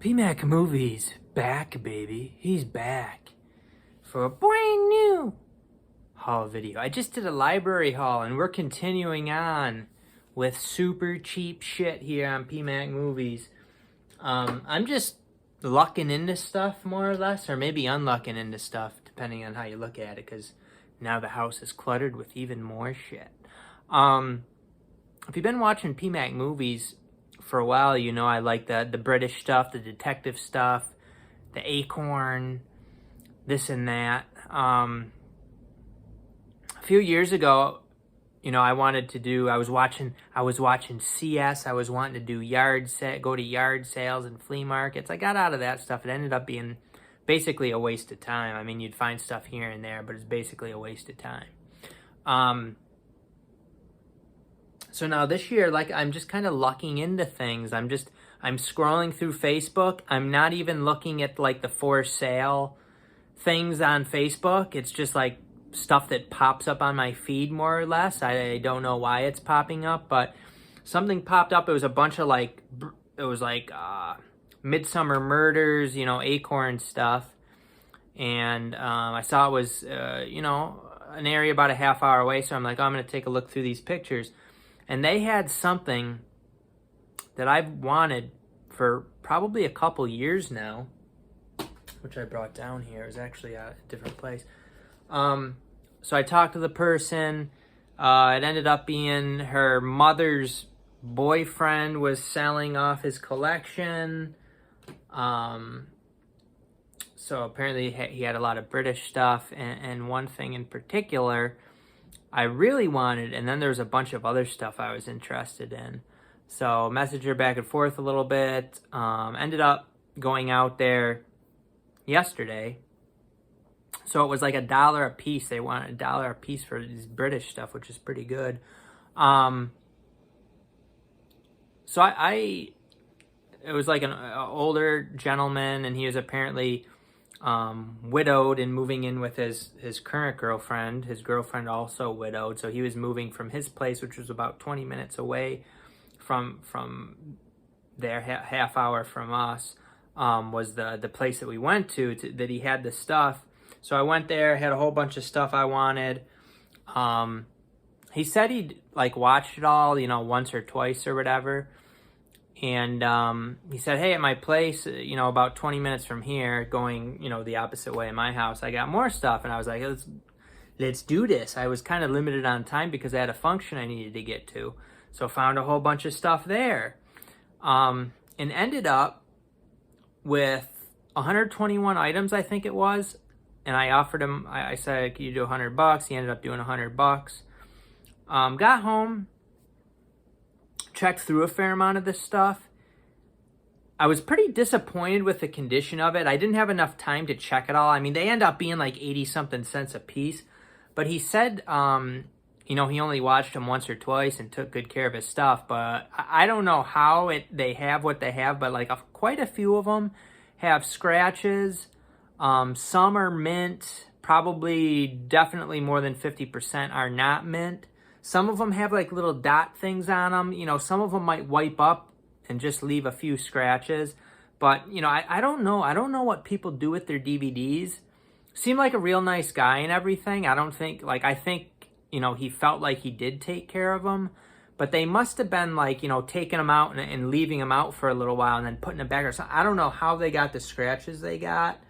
PMac Movies back, baby. He's back for a brand new haul video. I just did a library haul, and we're continuing on with super cheap shit here on PMac Movies. I'm just lucking into stuff more or less, or maybe unlucking into stuff, depending on how you look at it, because now the house is cluttered with even more shit. If you've been watching PMac Movies for a while, you know I like the British stuff, the detective stuff, the Acorn, this and that. A few years ago, you know, I was watching CS. I was wanting to do go to yard sales and flea markets. I got out of that stuff. It ended up being basically a waste of time. I mean, you'd find stuff here and there, but it's basically a waste of time. So now this year, like, I'm just kind of lucking into things. I'm scrolling through Facebook. I'm not even looking at like the for sale things on Facebook. It's just like stuff that pops up on my feed more or less. I don't know why it's popping up, but something popped up. It was a bunch of Midsummer Murders, you know, Acorn stuff. And I saw it was, an area about a half hour away. So I'm like, oh, I'm going to take a look through these pictures. And they had something that I've wanted for probably a couple years now, which I brought down here. It was actually at a different place. So I talked to the person. It ended up being her mother's boyfriend was selling off his collection. So apparently he had a lot of British stuff, and one thing in particular I really wanted, and then there's a bunch of other stuff I was interested in. So messaged her back and forth a little bit. Ended up going out there yesterday. So it was like $1 a piece. They wanted $1 a piece for this British stuff, which is pretty good. So it was like an older gentleman, and he was apparently widowed and moving in with his current girlfriend. His girlfriend also widowed, so he was moving from his place, which was about 20 minutes away from there, half hour from us, was the place that we went to that he had the stuff. So I went there, had a whole bunch of stuff I wanted. He said he'd like watched it all, you know, once or twice or whatever. And he said, hey, at my place, you know, about 20 minutes from here, going, you know, the opposite way in my house, I got more stuff. And I was like, let's do this. I was kind of limited on time because I had a function I needed to get to. So found a whole bunch of stuff there. And ended up with 121 items, I think it was. And I offered him, I said, can you do $100? He ended up doing $100. Got home. Checked through a fair amount of this stuff. I was pretty disappointed with the condition of it. I didn't have enough time to check it all. I mean, they end up being like 80-something cents a piece. But he said, you know, he only watched them once or twice and took good care of his stuff. But I don't know how they have what they have, but like quite a few of them have scratches. Some are mint. Probably definitely more than 50% are not mint. Some of them have like little dot things on them. You know, some of them might wipe up and just leave a few scratches. But, you know, I don't know. I don't know what people do with their DVDs. Seemed like a real nice guy and everything. I think, you know, he felt like he did take care of them. But they must have been like, you know, taking them out and leaving them out for a little while and then putting them back or something. I don't know how they got the scratches they got.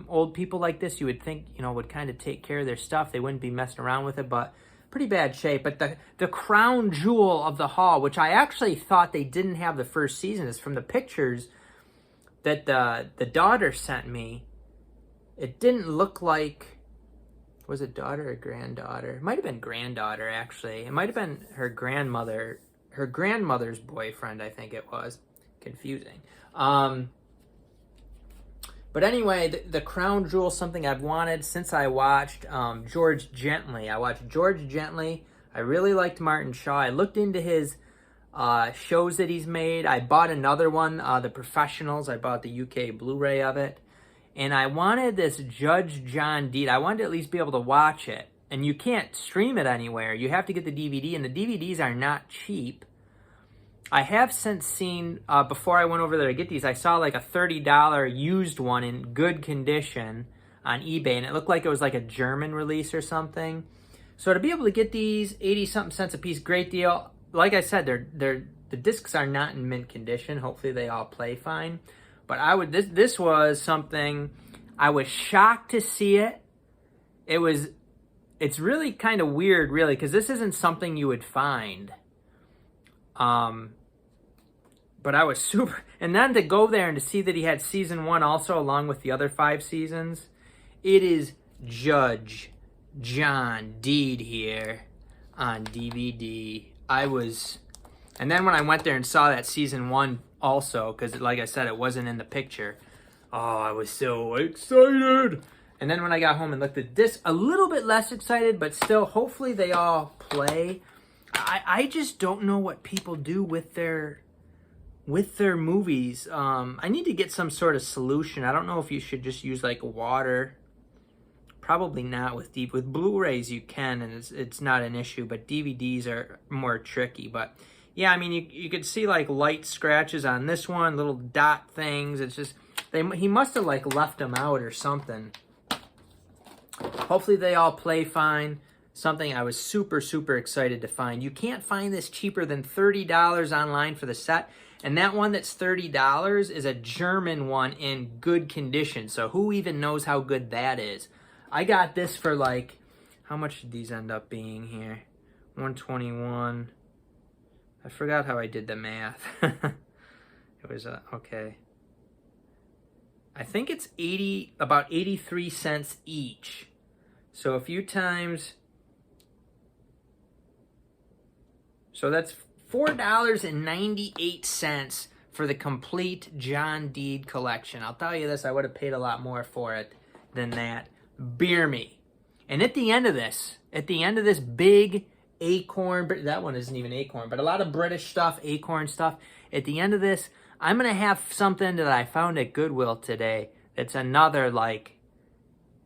Old people like this, you would think, you know, would kind of take care of their stuff. They wouldn't be messing around with it, but pretty bad shape. But the crown jewel of the haul, which I actually thought they didn't have the first season, is from the pictures that the daughter sent me. It didn't look like, was it daughter or granddaughter? It might have been granddaughter, actually. It might have been her grandmother's boyfriend, I think it was. Confusing. But anyway, the crown jewel, something I've wanted since I watched George Gently. I watched George Gently. I really liked Martin Shaw. I looked into his shows that he's made. I bought another one, The Professionals. I bought the UK Blu-ray of it. And I wanted this Judge John Deed. I wanted to at least be able to watch it. And you can't stream it anywhere. You have to get the DVD, and the DVDs are not cheap. I have since seen, before I went over there to get these, I saw like a $30 used one in good condition on eBay, and it looked like it was like a German release or something. So to be able to get these 80-something cents a piece, great deal. Like I said, the discs are not in mint condition. Hopefully they all play fine. But this was something, I was shocked to see it. It's really kind of weird, really, because this isn't something you would find. But I was super, and then to go there and to see that he had season 1 also along with the other 5 seasons. It is Judge John Deed here on DVD. And then when I went there and saw that season 1 also, because like I said, it wasn't in the picture. Oh, I was so excited. And then when I got home and looked at this, a little bit less excited, but still, hopefully they all play. I just don't know what people do with their movies. I need to get some sort of solution. I don't know if you should just use like water. Probably not with Blu-rays you can, and it's not an issue, but DVDs are more tricky. But yeah, I mean, you could see like light scratches on this one, little dot things. It's just, he must have like left them out or something. Hopefully they all play fine. Something I was super, super excited to find. You can't find this cheaper than $30 online for the set. And that one that's $30 is a German one in good condition. So who even knows how good that is? I got this for like, how much did these end up being here? 121. I forgot how I did the math. It was, okay. I think it's about 83 cents each. So a few times, so that's $4.98 for the complete John Deed collection. I'll tell you this, I would have paid a lot more for it than that. Beer me. And at the end of this big acorn, that one isn't even acorn, but a lot of British stuff, acorn stuff. At the end of this, I'm going to have something that I found at Goodwill today. That's another, like,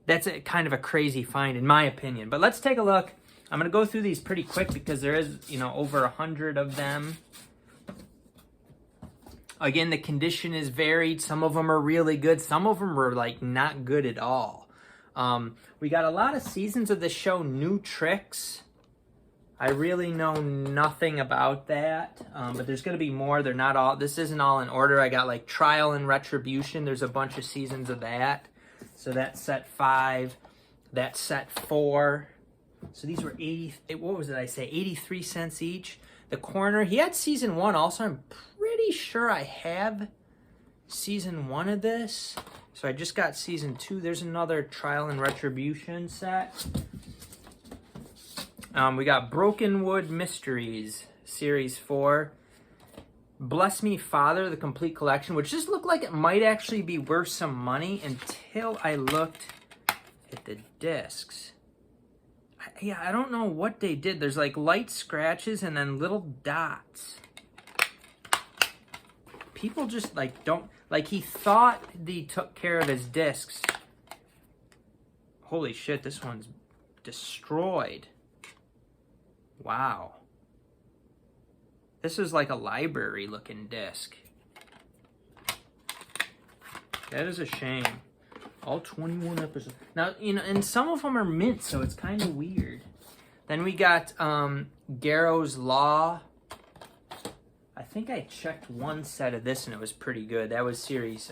that's kind of a crazy find in my opinion. But let's take a look. I'm going to go through these pretty quick because there is, over 100 of them. Again, the condition is varied. Some of them are really good. Some of them are, like, not good at all. We got a lot of seasons of the show, New Tricks. I really know nothing about that, but there's going to be more. They're not all, this isn't all in order. I got like Trial and Retribution. There's a bunch of seasons of that. So that's set 5. That's set 4. So these were 83 cents each. The Corner, he had season 1 also. I'm pretty sure I have season 1 of this. So I just got season 2. There's another Trial and Retribution set. We got Brokenwood Mysteries, Series 4. Bless Me Father, the complete collection, which just looked like it might actually be worth some money until I looked at the discs. I don't know what they did. There's like light scratches and then little dots. People just like don't, like he thought he took care of his discs. Holy shit, this one's destroyed. Wow. This is like a library looking disc. That is a shame. All 21 episodes. Now, and some of them are mint, so it's kind of weird. Then we got Garrow's Law. I think I checked one set of this and it was pretty good. That was series,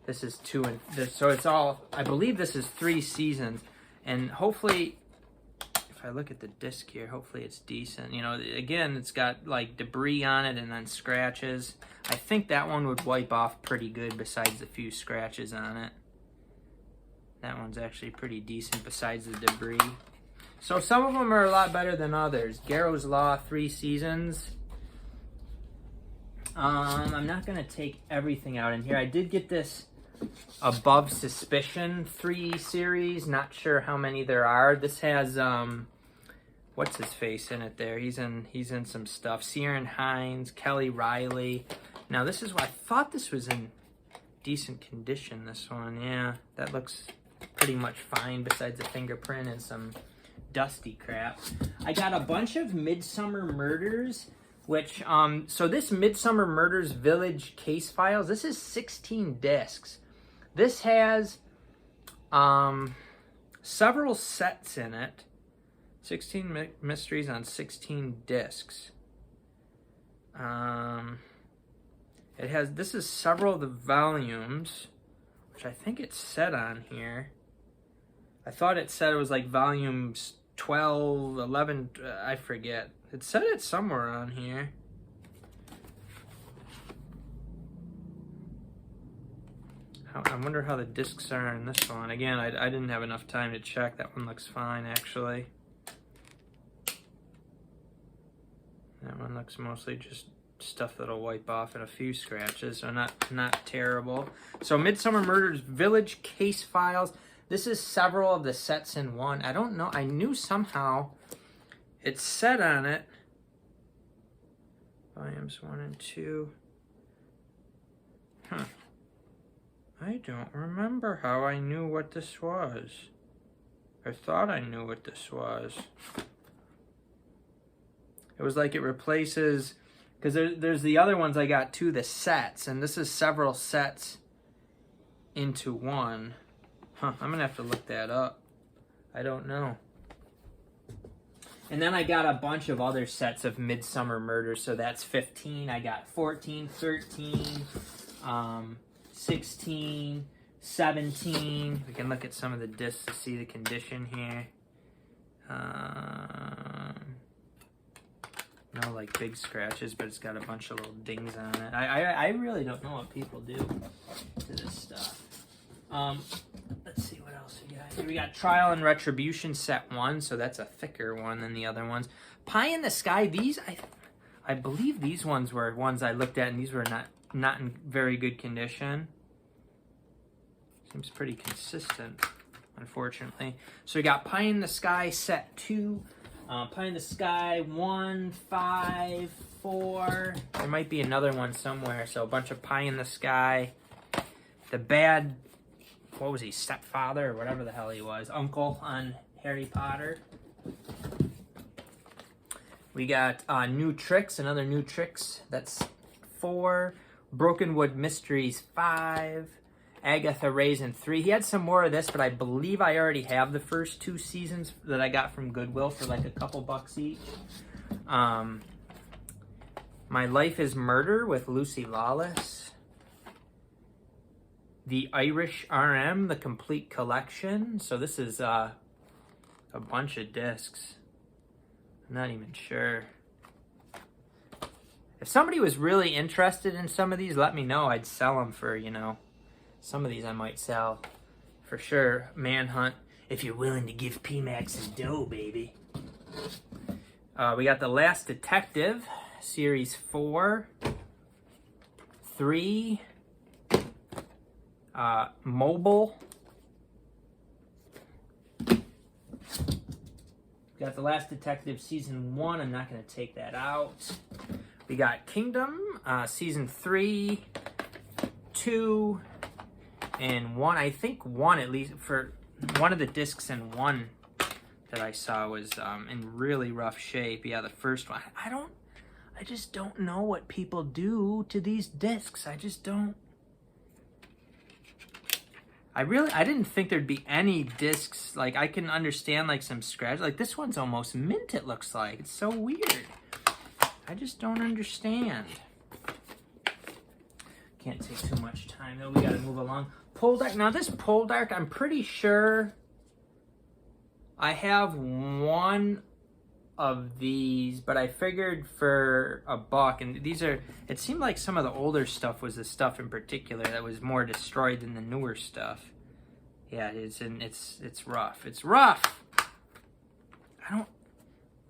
this is 2 and this, so it's all, I believe this is 3 seasons. And hopefully, if I look at the disc here, hopefully it's decent. Again, it's got like debris on it and then scratches. I think that one would wipe off pretty good besides a few scratches on it. That one's actually pretty decent besides the debris. So some of them are a lot better than others. Garrow's Law, 3 seasons. I'm not going to take everything out in here. I did get this Above Suspicion 3 series. Not sure how many there are. This has, what's his face in it there? He's in some stuff. Ciarán Hinds, Kelly Riley. Now this is why I thought this was in decent condition, this one. Yeah, that looks pretty much fine besides the fingerprint and some dusty crap. I got a bunch of Midsummer Murders. which, so this Midsummer Murders Village Case Files, this is 16 discs. This has several sets in it. 16 mysteries on 16 discs. This is several of the volumes, which I think it said on here. I thought it said it was like volumes 12, 11, I forget. It said it somewhere on here. I wonder how the discs are in this one. Again, I didn't have enough time to check. That one looks fine, actually. That one looks mostly just stuff that'll wipe off and a few scratches, so not terrible. So Midsummer Murders Village Case Files. This is several of the sets in one. I don't know. I knew somehow it said on it. Volumes 1 and 2. Huh. I don't remember how I knew what this was. I thought I knew what this was. It was like it replaces, because there's the other ones I got too, the sets, and this is several sets into one. Huh, I'm going to have to look that up. I don't know. And then I got a bunch of other sets of Midsummer Murders, so that's 15. I got 14, 13, 16, 17. We can look at some of the discs to see the condition here. No, like big scratches, but it's got a bunch of little dings on it. I really don't know what people do to this stuff. Let's see what else we got here. We got Trial and Retribution Set 1, so that's a thicker one than the other ones. Pie in the Sky, these, I believe these ones were ones I looked at, and these were not in very good condition. Seems pretty consistent, unfortunately. So we got Pie in the Sky Set 2, Pie in the Sky 1, 5, 4. There might be another one somewhere, so a bunch of Pie in the Sky. The Bad, what was he, stepfather or whatever the hell he was, uncle on Harry Potter. We got New Tricks, another New Tricks, that's 4. Brokenwood Mysteries 5. Agatha Raisin 3. He had some more of this, but I believe I already have the first 2 seasons that I got from Goodwill for like a couple bucks each. My Life is Murder with Lucy Lawless. The Irish RM, the complete collection. So this is a bunch of discs. I'm not even sure. If somebody was really interested in some of these, let me know. I'd sell them for, you know, some of these I might sell for sure. Manhunt, if you're willing to give PMax some dough, baby. We got The Last Detective, Series 4, 3, Mobile. We got The Last Detective Season 1. I'm not going to take that out. We got Kingdom, Season 3, 2, and 1. I think 1, at least, for one of the discs in 1 that I saw was in really rough shape. Yeah, the first one. I just don't know what people do to these discs. I just don't. I didn't think there'd be any discs. Like, I can understand, like, some scratch. Like, this one's almost mint, it looks like. It's so weird. I just don't understand. Can't take too much time, though. We gotta move along. Poldark. Now, this Poldark, I'm pretty sure I have one of these, but I figured for $1, and these are, it seemed like some of the older stuff was the stuff in particular that was more destroyed than the newer stuff. Yeah, it's rough. It's rough.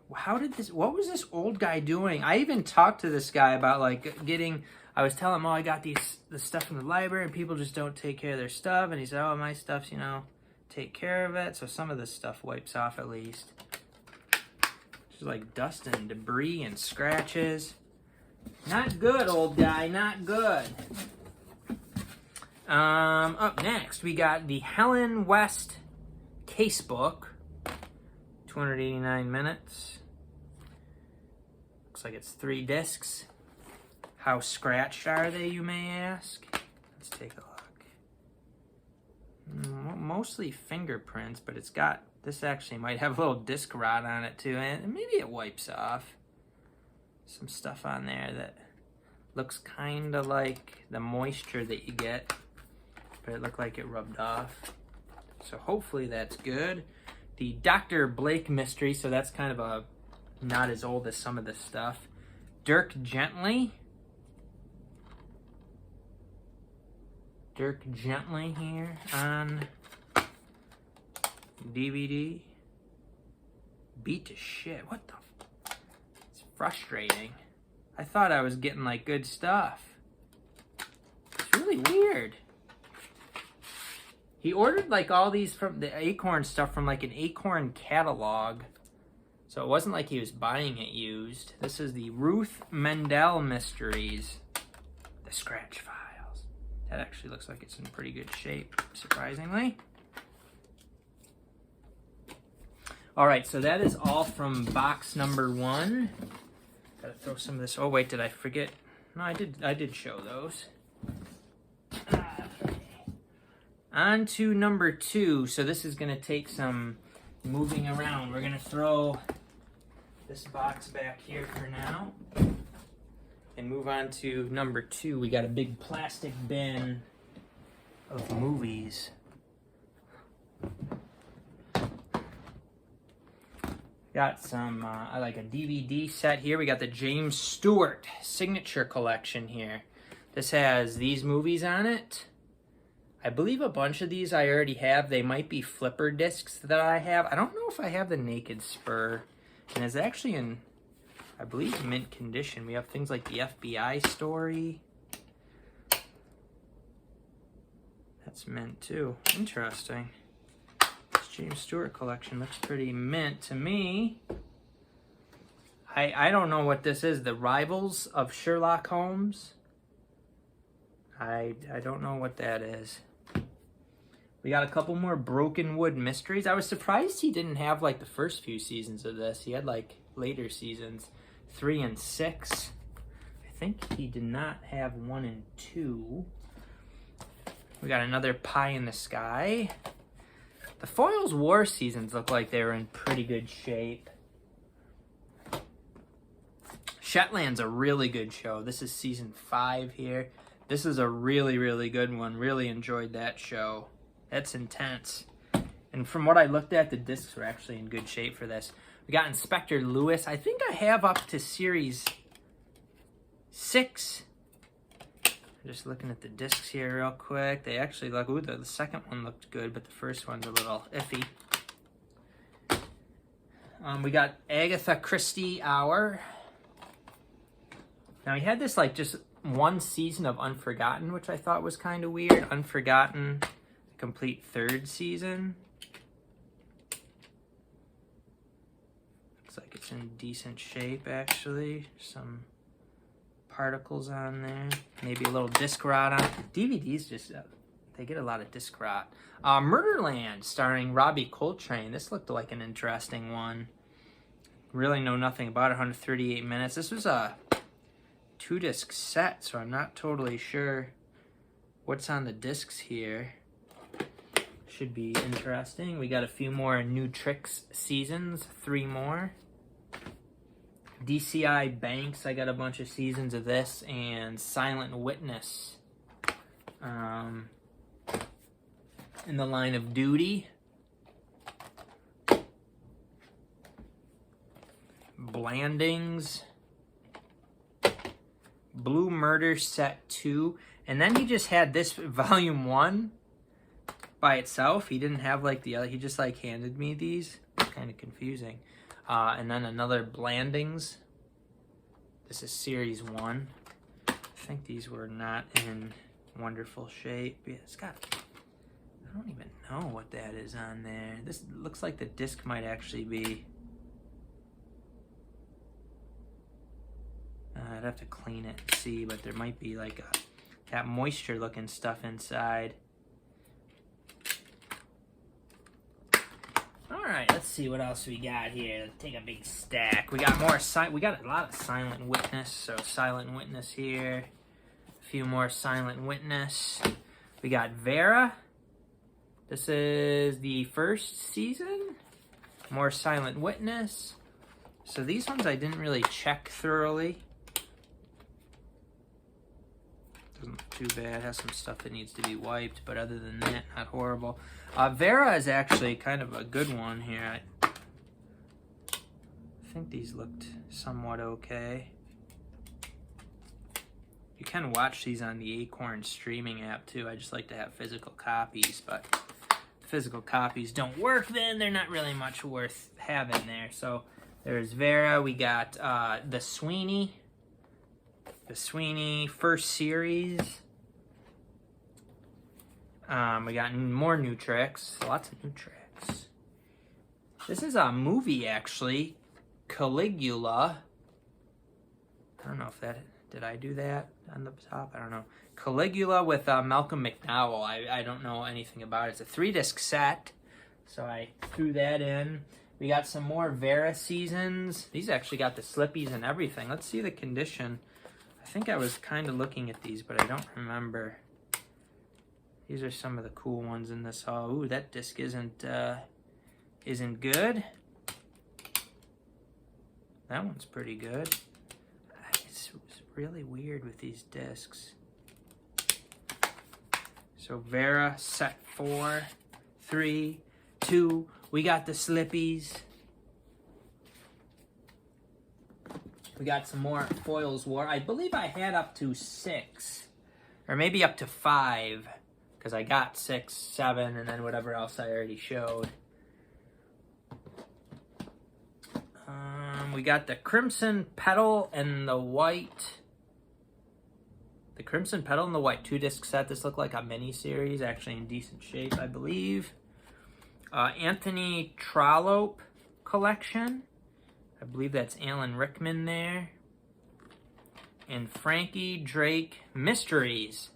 What was this old guy doing? I even talked to this guy about, like, I was telling him, oh, I got the stuff from the library, and people just don't take care of their stuff, and he said, oh, my stuff's, you know, take care of it, so some of this stuff wipes off at least. Just like dust and debris and scratches. Not good, old guy, not good. Up next, we got the Helen West Casebook. 289 minutes. Looks Looks like it's 3 discs. How scratched are they, you may ask? Let's take a look. Mostly fingerprints, but it's got, this actually might have a little disc rot on it too, and maybe it wipes off. Some stuff on there that looks kind of like the moisture that you get, but it looked like it rubbed off. So hopefully that's good. The Dr. Blake mystery, so that's kind of a not as old as some of this stuff. Dirk Gently here on DVD. Beat to shit. What the? It's frustrating. I thought I was getting like good stuff. It's really weird. He ordered like all these from the Acorn stuff from like an Acorn catalog. So it wasn't like he was buying it used. This is the Ruth Mendel Mysteries. The scratch files. That actually looks like it's in pretty good shape, surprisingly. All right, so that is all from box number 1. Gotta throw some of this. Oh wait, did I forget? No, I did show those. On to number 2. So this is gonna take some moving around. We're gonna throw this box back here for now and move on to number 2. We got a big plastic bin of movies. Got some, I like a DVD set here. We got the James Stewart Signature Collection here. This has these movies on it. I believe a bunch of these I already have. They might be flipper discs that I have. I don't know if I have the Naked Spur. And it's actually in, I believe, mint condition. We have things like the FBI story. That's mint too. Interesting. This James Stewart collection looks pretty mint to me. I don't know what this is. The Rivals of Sherlock Holmes. I don't know what that is. We got a couple more Broken Wood Mysteries. I was surprised he didn't have like the first few seasons of this. He had like later seasons, 3 and 6. I think he did not have 1 and 2. We got another Pie in the Sky. The Foyle's War seasons look like they were in pretty good shape. Shetland's a really good show. This is season 5 here. This is a really, really good one. Really enjoyed that show. That's intense. And from what I looked at, the discs were actually in good shape for this. We got Inspector Lewis. I think I have up to series 6. Just looking at the discs here real quick. They actually look, ooh, the second one looked good, but the first one's a little iffy. We got Agatha Christie Hour. Now he had this like just one season of Unforgotten, which I thought was kind of weird. Unforgotten, complete 3rd season. Looks like it's in decent shape, actually. Some particles on there. Maybe a little disc rot on. DVDs just, they get a lot of disc rot. Murderland, starring Robbie Coltrane. This looked like an interesting one. Really know nothing about it. 138 minutes. This was a 2-disc set, so I'm not totally sure what's on the discs here. Should be interesting. We got a few more New Tricks seasons, 3 more. DCI Banks, I got a bunch of seasons of this, and Silent Witness. In the Line of Duty. Blandings. Blue Murder Set 2. And then he just had this Volume 1 by itself. He didn't have like the other, he just like handed me these. It's kind of confusing. And then another Blandings. This is Series 1. I think these were not in wonderful shape. Yeah, it's got, I don't even know what that is on there. This looks like the disc might actually be, I'd have to clean it and see, but there might be like that moisture looking stuff inside. All right, let's see what else we got here. Let's take a big stack. We got more we got a lot of Silent Witness. So Silent Witness here. A few more Silent Witness. We got Vera. This is the first season. More Silent Witness. So these ones I didn't really check thoroughly. Doesn't look too bad. Has some stuff that needs to be wiped, but other than that, not horrible. Vera is actually kind of a good one here. I think these looked somewhat okay. You can watch these on the Acorn streaming app too. I just like to have physical copies, but if physical copies don't work, then they're not really much worth having there. So there's Vera. We got the Sweeney first series. We got more new tricks. Lots of new tricks. This is a movie, actually. Caligula. I don't know if that... Did I do that on the top? I don't know. Caligula with Malcolm McDowell. I don't know anything about it. It's a 3-disc set. So I threw that in. We got some more Vera seasons. These actually got the slippies and everything. Let's see the condition. I think I was kind of looking at these, but I don't remember. These are some of the cool ones in this haul. Ooh, that disc isn't good. That one's pretty good. It's really weird with these discs. So Vera, set 4, 3, 2. We got the slippies. We got some more Foils War. I believe I had up to 6, or maybe up to 5. Because I got 6, 7, and then whatever else I already showed. We got the Crimson Petal and the White. The Crimson Petal and the White 2-disc set. This looked like a mini-series, actually in decent shape, I believe. Anthony Trollope collection. I believe that's Alan Rickman there. And Frankie Drake Mysteries.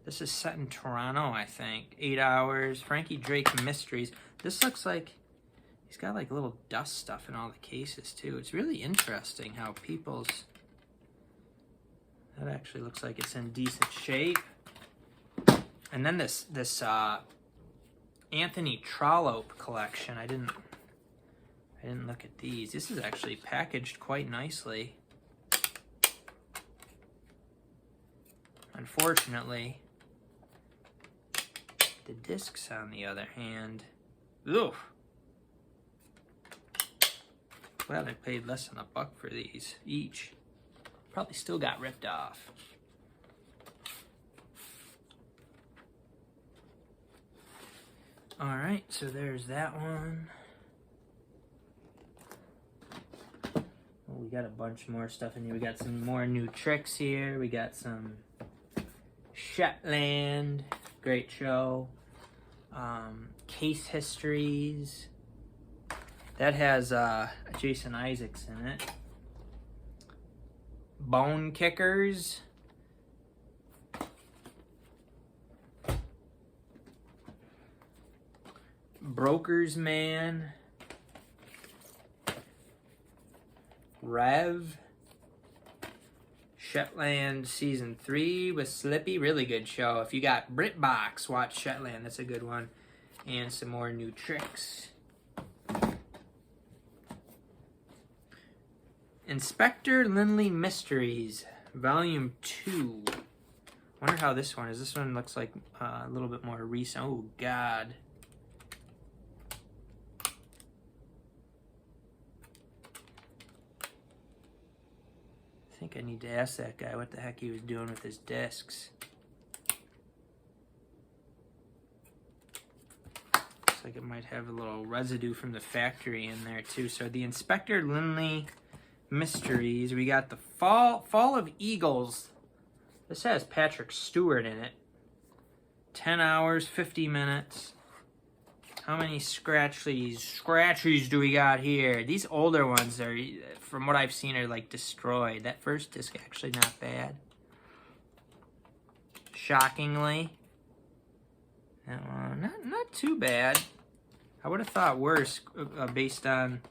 This is set in Toronto, I think. 8 hours. Frankie Drake Mysteries. This looks like he's got like little dust stuff in all the cases too. It's really interesting how people's... That actually looks like it's in decent shape. And then this Anthony Trollope collection. I didn't look at these. This is actually packaged quite nicely. Unfortunately, the discs, on the other hand, oof. Glad I paid less than $1 for these each. Probably still got ripped off. All right, so there's that one. Oh, we got a bunch more stuff in here. We got some more new tricks here. We got some Shetland, great show. Case Histories. That has Jason Isaacs in it. Bone Kickers. Broker's Man. Rev. Shetland Season 3 with Slippy. Really good show. If you got BritBox, watch Shetland. That's a good one. And some more new tricks. Inspector Lindley Mysteries, Volume 2. Wonder how this one is. This one looks like a little bit more recent. Oh, God. I think I need to ask that guy what the heck he was doing with his discs. Looks like it might have a little residue from the factory in there, too. So the Inspector Lindley Mysteries. We got the Fall of Eagles. This has Patrick Stewart in it. 10 hours, 50 minutes. How many scratchies do we got here? These older ones are, from what I've seen, are like destroyed. That first disc actually not bad. Shockingly. That one, not too bad. I would have thought worse based on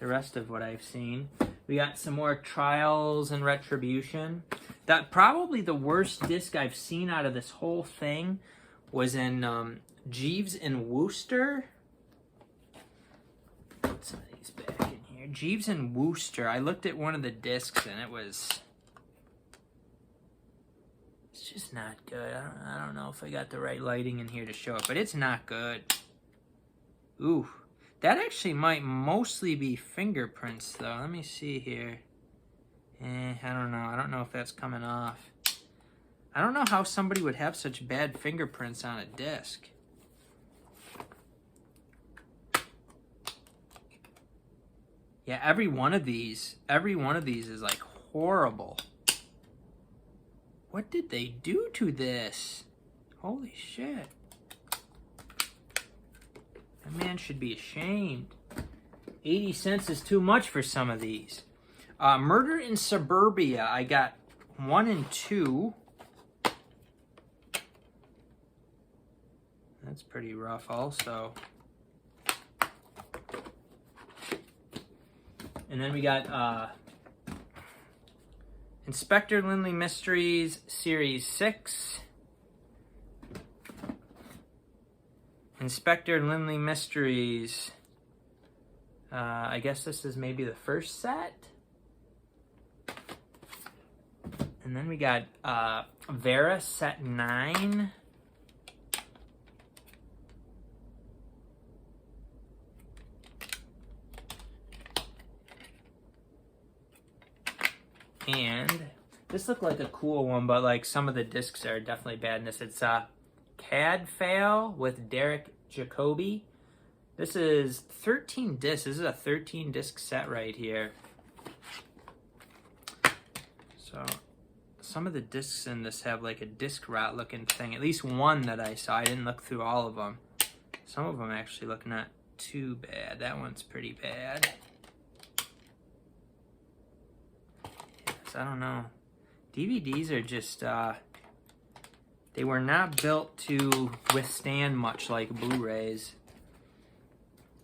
the rest of what I've seen. We got some more Trials and Retribution. That probably the worst disc I've seen out of this whole thing was in Jeeves and Wooster. Put some of these back in here. Jeeves and Wooster. I looked at one of the discs and it's just not good. I don't know if I got the right lighting in here to show it, but it's not good. Ooh, that actually might mostly be fingerprints though. Let me see here. I don't know. I don't know if that's coming off. I don't know how somebody would have such bad fingerprints on a disc. Yeah, every one of these is like horrible. What did they do to this? Holy shit. That man should be ashamed. 80 cents is too much for some of these. Murder in Suburbia, I got 1 and 2. That's pretty rough also. And then we got Inspector Lindley Mysteries Series 6. Inspector Lindley Mysteries. I guess this is maybe the first set. And then we got Vera Set 9. And this looked like a cool one, but like some of the discs are definitely bad in this. It's CAD Fail with Derek Jacobi. This is 13 discs. This is a 13 disc set right here. So some of the discs in this have like a disc rot looking thing. At least one that I saw. I didn't look through all of them. Some of them actually look not too bad. That one's pretty bad. I don't know. DVDs are just, they were not built to withstand much like Blu-rays.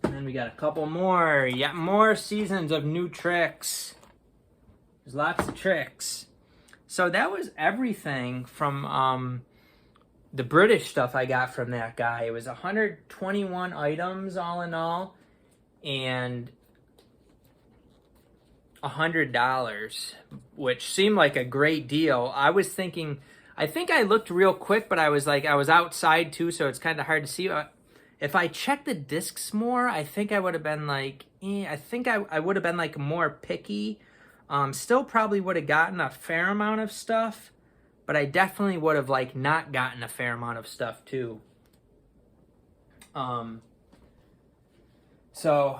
And then we got a couple more. Yeah, more seasons of new tricks. There's lots of tricks. So that was everything from the British stuff I got from that guy. It was 121 items all in all. And $100, which seemed like a great deal. I was thinking, I think I looked real quick, but I was outside too, so it's kind of hard to see. If I checked the discs more, I think I would have been like, I think I would have been like more picky. Still probably would have gotten a fair amount of stuff, but I definitely would have like not gotten a fair amount of stuff too. So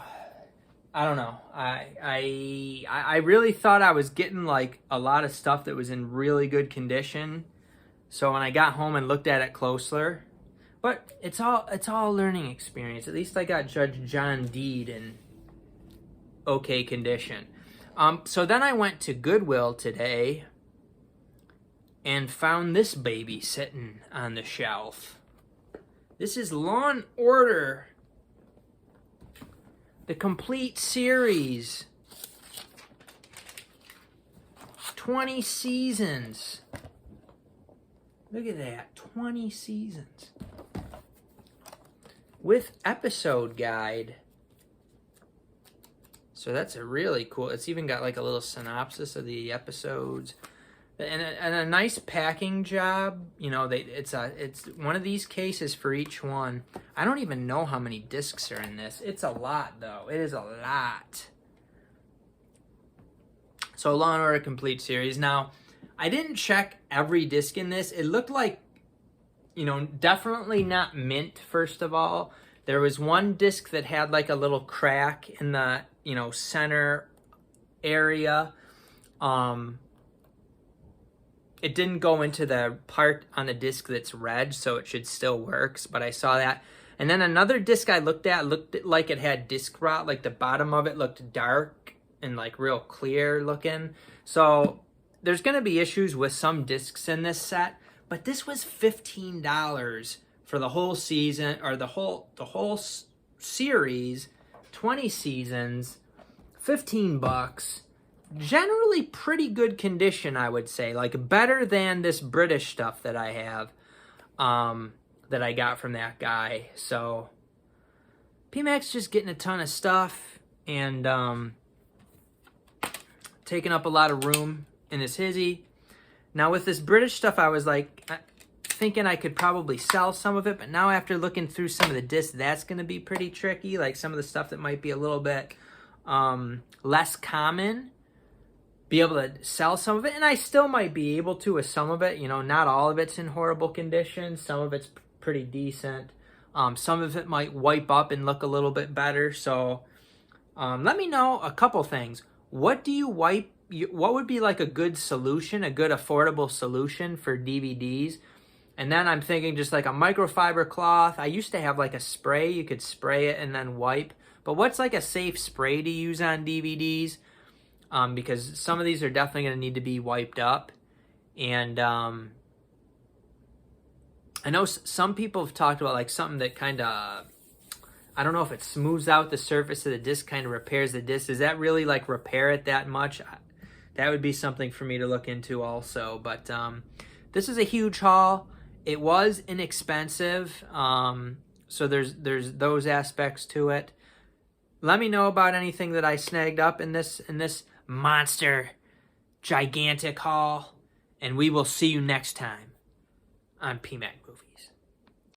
I don't know. I really thought I was getting like a lot of stuff that was in really good condition. So when I got home and looked at it closer, but it's all a learning experience. At least I got Judge John Deed in okay condition. So then I went to Goodwill today and found this baby sitting on the shelf. This is Law and Order, the complete series. 20 seasons. Look at that, 20 seasons. With episode guide. So that's a really cool, it's even got like a little synopsis of the episodes. And a nice packing job. You know, it's one of these cases for each one. I don't even know how many discs are in this. It's a lot, though. It is a lot. So, Law & Order Complete Series. Now, I didn't check every disc in this. It looked like, you know, definitely not mint, first of all. There was one disc that had like a little crack in the, you know, center area. It didn't go into the part on the disc that's red, so it should still works, but I saw that. And then another disc I looked like it had disc rot, like the bottom of it looked dark and like real clear looking. So there's gonna be issues with some discs in this set, but this was $15 for the whole season, or the whole series, 20 seasons, $15. Generally pretty good condition, I would say. Like better than this British stuff that I have, that I got from that guy. So PMAX just getting a ton of stuff and taking up a lot of room in his hizzy. Now with this British stuff, I was like thinking I could probably sell some of it, but now after looking through some of the discs, that's going to be pretty tricky. Like some of the stuff that might be a little bit less common, be able to sell some of it, and I still might be able to with some of it. You know, not all of it's in horrible condition. Some of it's pretty decent. Some of it might wipe up and look a little bit better. So let me know a couple things. What do you wipe? What would be like a good solution, a good affordable solution for DVDs? And then I'm thinking just like a microfiber cloth. I used to have like a spray. You could spray it and then wipe. But what's like a safe spray to use on DVDs? Because some of these are definitely going to need to be wiped up. And I know some people have talked about like something that kind of, I don't know if it smooths out the surface of the disc, kind of repairs the disc. Does that really like repair it that much? That would be something for me to look into also. But this is a huge haul. It was inexpensive. So there's those aspects to it. Let me know about anything that I snagged up in this monster gigantic haul. And we will see you next time on PMAC Movies.